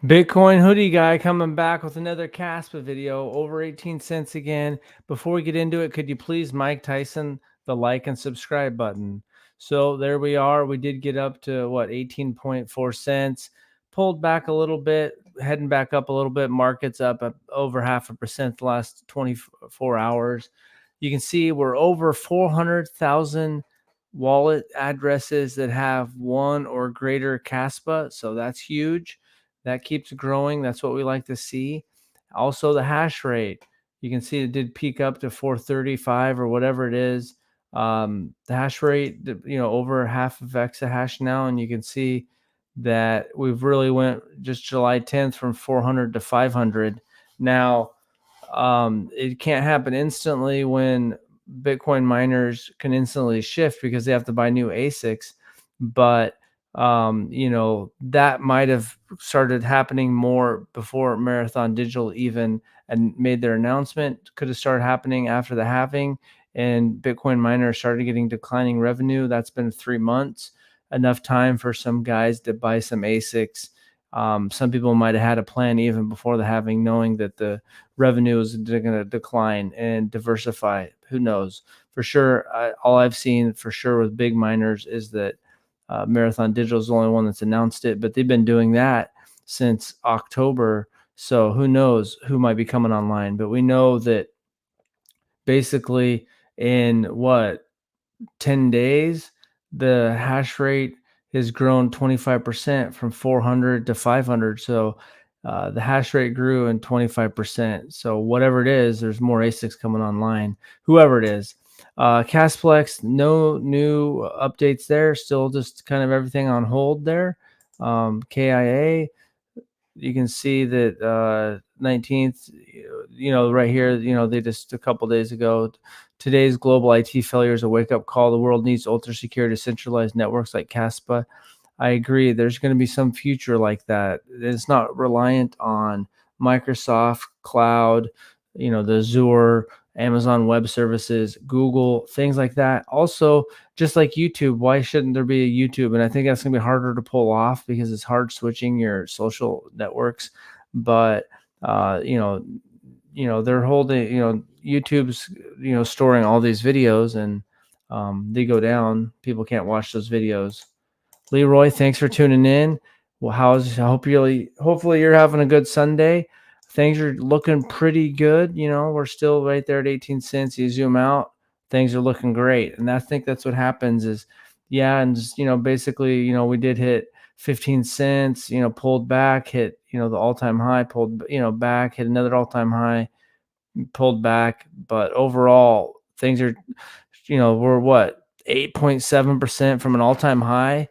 Bitcoin hoodie guy coming back with another KASPA video, over 18 cents again. Before we get into it, could you please Mike Tyson the like and subscribe button? So there we are. We did get up to what, 18.4 cents, pulled back a little bit, heading back up a little bit. Market's up over 0.5% the last 24 hours. You can see we're over 400,000 wallet addresses that have one or greater KASPA. So that's huge. That keeps growing. That's what we like to see. Also, the hash rate. You can see it did peak up to 435 or whatever it is. The hash rate, over half of exahash now, and you can see that we've really went just July 10th from 400 to 500. Now, it can't happen instantly when Bitcoin miners can instantly shift because they have to buy new ASICs. But that might have started happening more before Marathon Digital even and made their announcement. Could have started happening after the halving, and Bitcoin miners started getting declining revenue. That's been 3 months, enough time for some guys to buy some ASICs. Some people might have had a plan even before the halving, knowing that the revenue is going to decline and diversify. Who knows? For sure, all I've seen for sure with big miners is that Marathon Digital is the only one that's announced it, but they've been doing that since October. So who knows who might be coming online? But we know that basically in 10 days, the hash rate has grown 25% from 400 to 500. So the hash rate grew in 25%. So whatever it is, there's more ASICs coming online, whoever it is. Casplex, no new updates there. Still just kind of everything on hold there. KIA, you can see that 19th, right here, they just a couple days ago. Today's global IT failure is a wake-up call. The world needs ultra-secure decentralized networks like KASPA. I agree. There's going to be some future like that. It's not reliant on Microsoft Cloud, the Azure, Amazon Web Services, Google, things like that. Also, just like YouTube, why shouldn't there be a YouTube? And I think that's going to be harder to pull off because it's hard switching your social networks. But they're holding, YouTube's, storing all these videos, and they go down. People can't watch those videos. Leroy, thanks for tuning in. Well, hopefully you're having a good Sunday. Things are looking pretty good. We're still right there at 18 cents. You zoom out, things are looking great. And I think that's what happens is, and just, basically, we did hit 15 cents, pulled back, hit, the all-time high, pulled, back, hit another all-time high, pulled back. But overall, things are, we're 8.7% from an all-time high.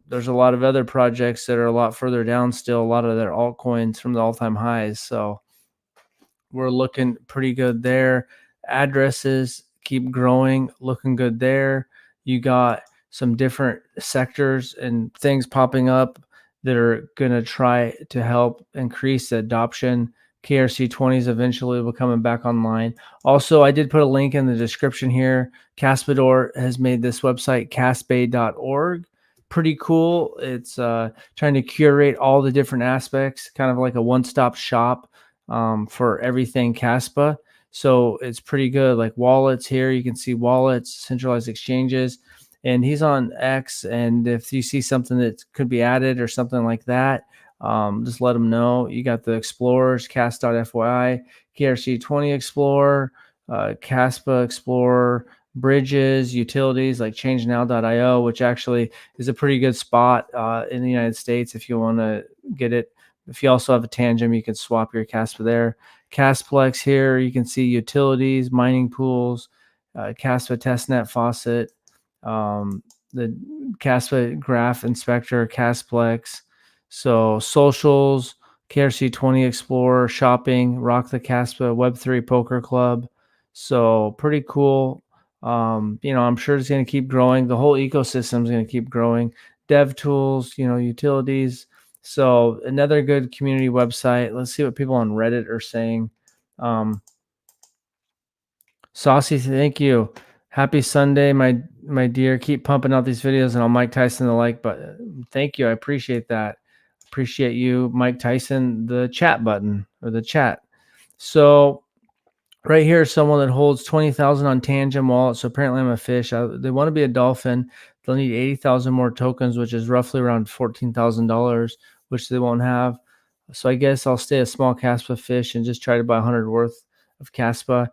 There's a lot of other projects that are a lot further down still, a lot of their altcoins from the all-time highs. So we're looking pretty good there. Addresses keep growing, looking good there. You got some different sectors and things popping up that are going to try to help increase the adoption. KRC20s eventually will be coming back online. Also, I did put a link in the description here. Caspador has made this website, caspay.org. Pretty cool. It's trying to curate all the different aspects, kind of like a one-stop shop for everything KASPA. So it's pretty good. Like wallets here, you can see wallets, centralized exchanges, and he's on X. And if you see something that could be added or something like that, just let him know. You got the explorers, cas.fyi, KRC20 Explorer, KASPA Explorer, bridges, utilities like changenow.io, which actually is a pretty good spot in the United States if you want to get it. If you also have a Tangent, you can swap your KASPA there. Casplex here, you can see utilities, mining pools, KASPA testnet faucet, the KASPA graph inspector, Casplex. So socials, KRC20 Explorer, shopping, Rock the KASPA, Web3 Poker Club. So pretty cool. I'm sure it's going to keep growing. The whole ecosystem is going to keep growing. Dev tools, utilities. So another good community website. Let's see what people on Reddit are saying. Saucy, thank you. Happy Sunday, my dear. Keep pumping out these videos, and I'll Mike Tyson the like. But thank you, I appreciate that. Appreciate you, Mike Tyson, the chat button or the chat. So right here is someone that holds 20,000 on Tangent Wallet. So apparently I'm a fish. They want to be a dolphin. They'll need 80,000 more tokens, which is roughly around $14,000, which they won't have. So I guess I'll stay a small KASPA fish and just try to buy 100 worth of KASPA.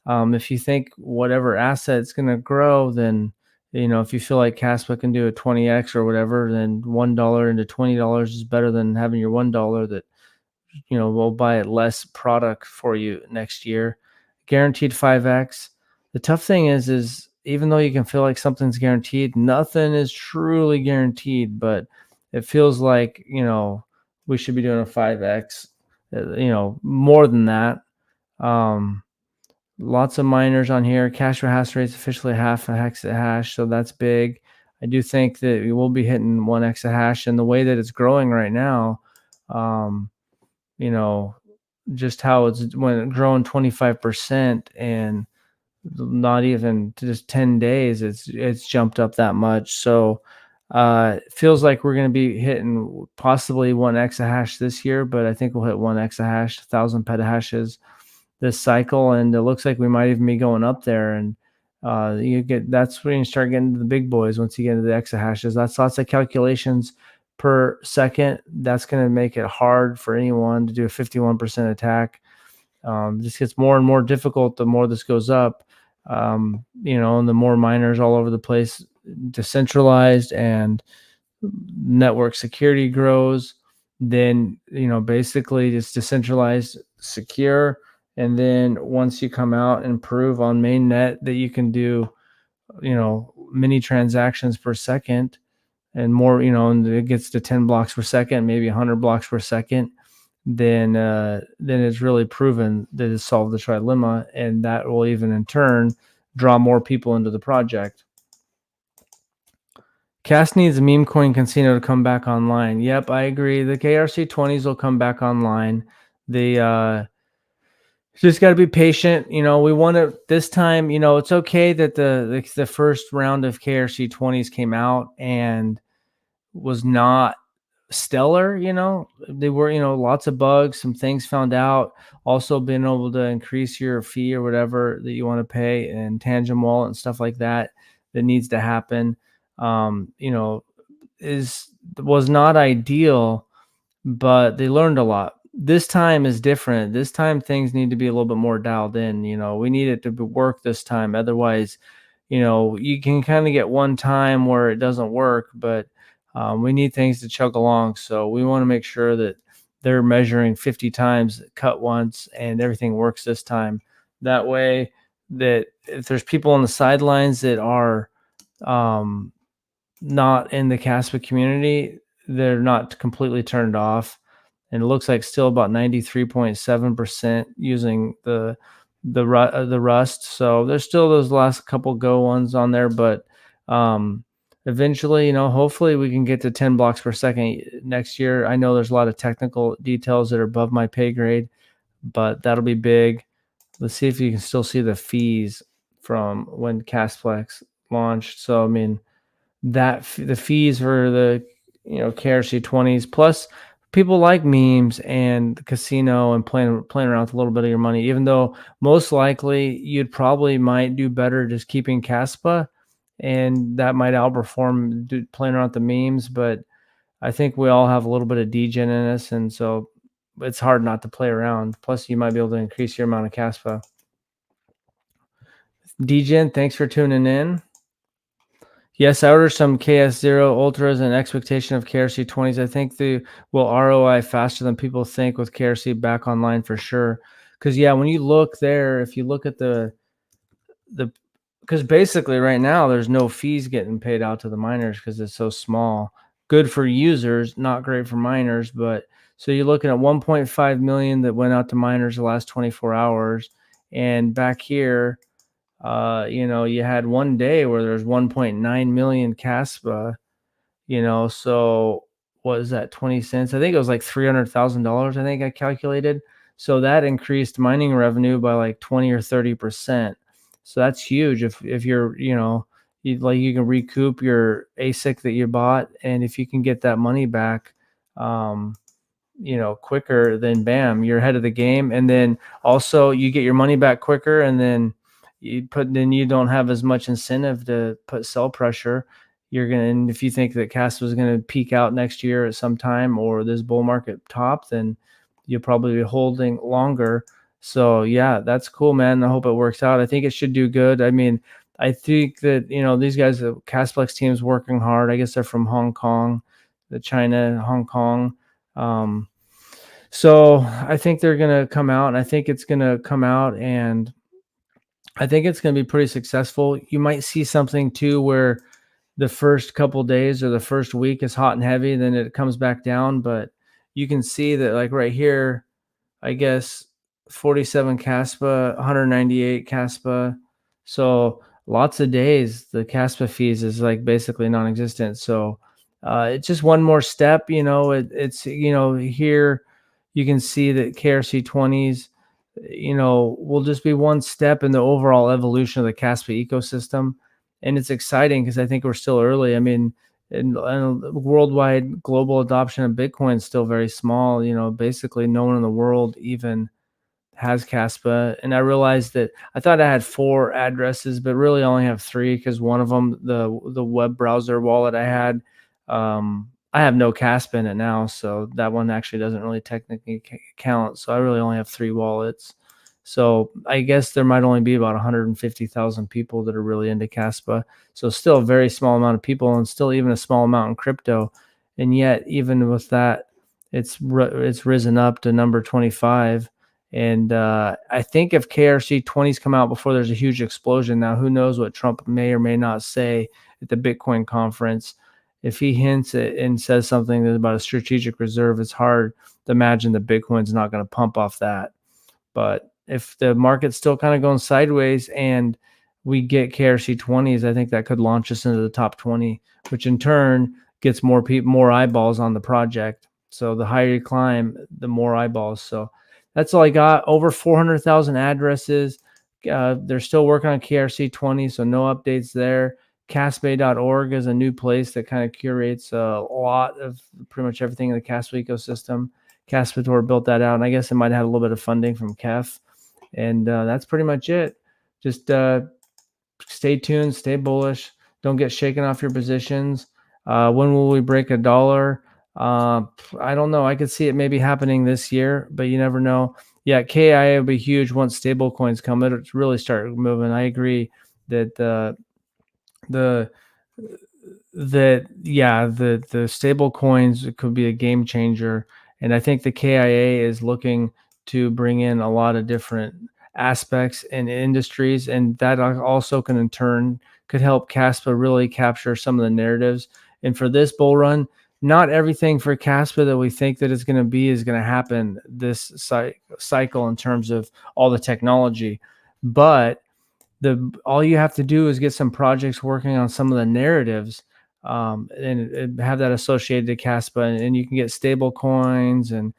If you think whatever asset is going to grow, then, if you feel like KASPA can do a 20x or whatever, then $1 into $20 is better than having your $1 that, will buy less product for you next year. Guaranteed 5x. The tough thing is even though you can feel like something's guaranteed, nothing is truly guaranteed, but it feels like, we should be doing a 5x, more than that. Lots of miners on here. Cash for hash rate is officially half a exahash, so that's big. I do think that we will be hitting 1 exahash, and the way that it's growing right now, just how it's when it growing 25% and not even just 10 days, it's jumped up that much. So it feels like we're going to be hitting possibly 1 exahash this year, but I think we'll hit 1 exahash, 1,000 petahashes this cycle, and it looks like we might even be going up there. And that's when you start getting to the big boys. Once you get into the exahashes, that's lots of calculations per second. That's going to make it hard for anyone to do a 51% attack. This gets more and more difficult the more this goes up. And the more miners all over the place, decentralized, and network security grows, then basically it's decentralized, secure. And then once you come out and prove on mainnet that you can do many transactions per second and more, and it gets to 10 blocks per second, maybe 100 blocks per second, then it's really proven that it's solved the trilemma, and that will even in turn draw more people into the project. KAS needs a meme coin casino to come back online. Yep, I agree. The KRC20s will come back online. The just got to be patient. We want to this time. It's okay that the first round of KRC20s came out and was not stellar. They were lots of bugs, some things found out. Also, being able to increase your fee or whatever that you want to pay and Tangent Wallet and stuff like that needs to happen. Was not ideal, but they learned a lot. This time is different. This time things need to be a little bit more dialed in. We need it to work this time. Otherwise, you can kind of get one time where it doesn't work, but we need things to chug along. So we want to make sure that they're measuring 50 times, cut once, and everything works this time. That way that if there's people on the sidelines that are not in the KASPA community, they're not completely turned off. And it looks like still about 93.7% using the Rust. So there's still those last couple Go ones on there, but eventually, hopefully we can get to 10 blocks per second next year. I know there's a lot of technical details that are above my pay grade, but that'll be big. Let's see if you can still see the fees from when Casplex launched. So, I mean, that the fees for the KRC20s, plus people like memes and the casino and playing around with a little bit of your money, even though most likely you'd probably might do better just keeping KASPA, and that might outperform playing around with the memes. But I think we all have a little bit of degen in us, and so it's hard not to play around. Plus you might be able to increase your amount of KASPA. Degen, thanks for tuning in. Yes, I ordered some KS0 Ultras in expectation of KRC20s. I think they will ROI faster than people think with KRC back online for sure. Because, yeah, when you look there, if you look at because basically right now there's no fees getting paid out to the miners because it's so small. Good for users, not great for miners. But so you're looking at 1.5 million that went out to miners the last 24 hours. And back here, you had one day where there's 1.9 million KASPA, so what is that, 20 cents? I think it was like $300,000, I think I calculated. So that increased mining revenue by like 20 or 30%. So that's huge. If you're, you can recoup your ASIC that you bought, and if you can get that money back, um, quicker, then bam, you're ahead of the game. And then also you get your money back quicker, and then you don't have as much incentive to put sell pressure. And if you think that KAS was going to peak out next year at some time, or this bull market top, then you'll probably be holding longer. So yeah, that's cool, man. I hope it works out. I think it should do good. I mean, I think that, these guys, the Casplex team's working hard. I guess they're from Hong Kong, the China, Hong Kong. So I think they're going to come out, and I think it's going to come out, and I think it's going to be pretty successful. You might see something too where the first couple days or the first week is hot and heavy, then it comes back down. But you can see that, like right here, I guess 47 KASPA, 198 KASPA. So lots of days, the KASPA fees is like basically non-existent. So it's just one more step, it's, here you can see that KRC 20s, will just be one step in the overall evolution of the KASPA ecosystem. And it's exciting because I think we're still early. I mean, and worldwide global adoption of Bitcoin is still very small. Basically no one in the world even has KASPA. And I realized that I thought I had 4 addresses, but really I only have 3, because one of them, the web browser wallet I had, I have no KASPA in it now, so that one actually doesn't really technically count. So I really only have 3 wallets. So I guess there might only be about 150,000 people that are really into KASPA. So still a very small amount of people, and still even a small amount in crypto. And yet, even with that, it's risen up to number 25. And I think if KRC 20s come out before there's a huge explosion, now who knows what Trump may or may not say at the Bitcoin conference. If he hints at and says something about a strategic reserve, it's hard to imagine that Bitcoin's not going to pump off that. But if the market's still kind of going sideways and we get KRC 20s, I think that could launch us into the top 20, which in turn gets more people, more eyeballs on the project. So the higher you climb, the more eyeballs. So that's all I got. Over 400,000 addresses. They're still working on KRC 20, so no updates there. Casbay.org is a new place that kind of curates a lot of pretty much everything in the Casbay ecosystem. Caspator built that out, and I guess it might have a little bit of funding from KEF. And that's pretty much it. Just stay tuned, stay bullish. Don't get shaken off your positions. When will we break $1? I don't know. I could see it maybe happening this year, but you never know. Yeah, KIA will be huge once stable coins come. It'll really start moving. I agree that the stable coins could be a game changer. And I think the KIA is looking to bring in a lot of different aspects and industries, and that also can in turn could help KASPA really capture some of the narratives. And for this bull run, not everything for KASPA that we think that it's going to be is going to happen this cycle in terms of all the technology. But all you have to do is get some projects working on some of the narratives, and have that associated to KASPA, and you can get stable coins and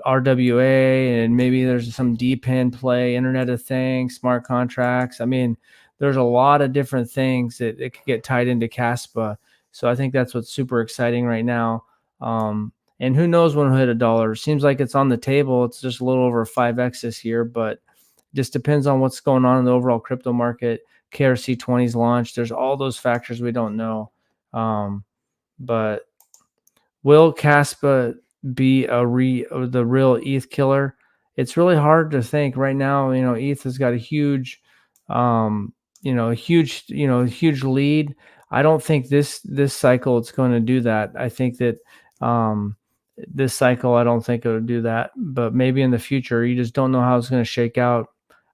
RWA, and maybe there's some DePIN play, Internet of Things, smart contracts. I mean, there's a lot of different things that it could get tied into KASPA. So I think that's what's super exciting right now. And who knows when we'll hit $1? Seems like it's on the table. It's just a little over 5x this year, but just depends on what's going on in the overall crypto market. KRC 20's launched. There's all those factors we don't know. But will KASPA be the real ETH killer? It's really hard to think right now. ETH has got a huge, huge lead. I don't think this cycle it's going to do that. I think that this cycle, I don't think it'll do that. But maybe in the future, you just don't know how it's going to shake out.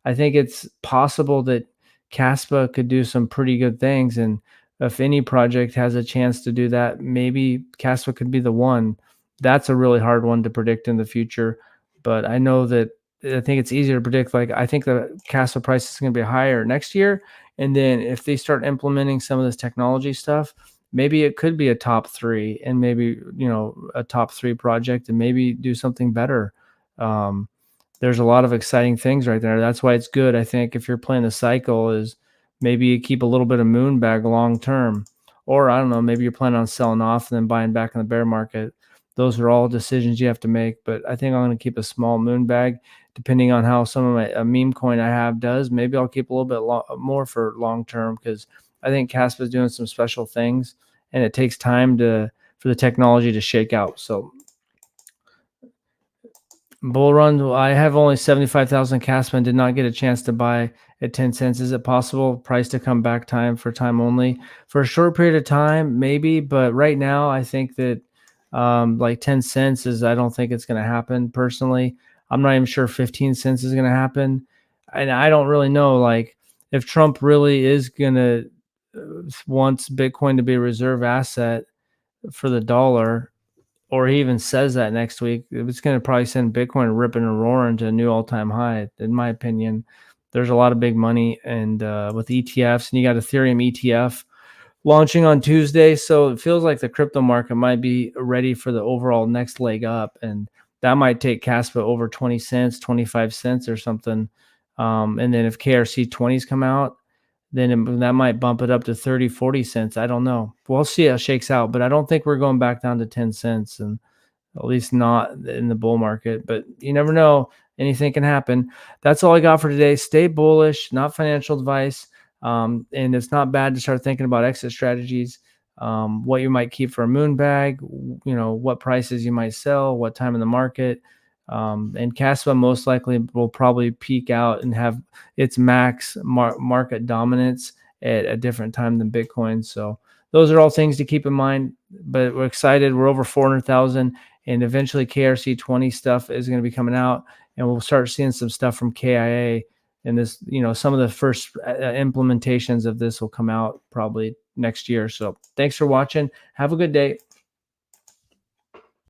I think it's possible that KASPA could do some pretty good things, and if any project has a chance to do that, maybe KASPA could be the one. That's a really hard one to predict in the future, but I know that I think it's easier to predict. Like, I think the KASPA price is going to be higher next year, and then if they start implementing some of this technology stuff, maybe it could be a top 3, and maybe a top 3 project, and maybe do something better. There's a lot of exciting things right there. That's why it's good. I think if you're playing the cycle, is maybe you keep a little bit of moon bag long term, or I don't know, maybe you're planning on selling off and then buying back in the bear market. those are all decisions you have to make. But I think I'm going to keep a small moon bag, depending on how some of my meme coin I have does. Maybe I'll keep a little bit more for long term, because I think KASPA is doing some special things, and it takes time for the technology to shake out. So bull run, I have only 75,000 KASPA and did not get a chance to buy at 10 cents. Is it possible price to come back time for time only? For a short period of time, maybe, but right now I think that like 10 cents is, I don't think it's going to happen personally. I'm not even sure 15 cents is going to happen. And I don't really know, like, if Trump really is going to wants Bitcoin to be a reserve asset for the dollar, or he even says that next week, it's going to probably send Bitcoin ripping and roaring to a new all-time high. In my opinion, there's a lot of big money, and with ETFs, and you got Ethereum ETF launching on Tuesday, so it feels like the crypto market might be ready for the overall next leg up, and that might take KASPA over 20 cents, 25 cents, or something. And then if KRC 20s come out, then that might bump it up to 30, 40 cents. I don't know. We'll see how it shakes out, but I don't think we're going back down to 10 cents, and at least not in the bull market. But you never know. Anything can happen. That's all I got for today. Stay bullish, not financial advice. And it's not bad to start thinking about exit strategies, what you might keep for a moon bag, what prices you might sell, what time in the market. And KASPA most likely will probably peak out and have its max market dominance at a different time than Bitcoin. So those are all things to keep in mind. But we're excited. We're over 400,000, and eventually KRC 20 stuff is going to be coming out, and we'll start seeing some stuff from KIA. And this, some of the first implementations of this will come out probably next year. So thanks for watching. Have a good day.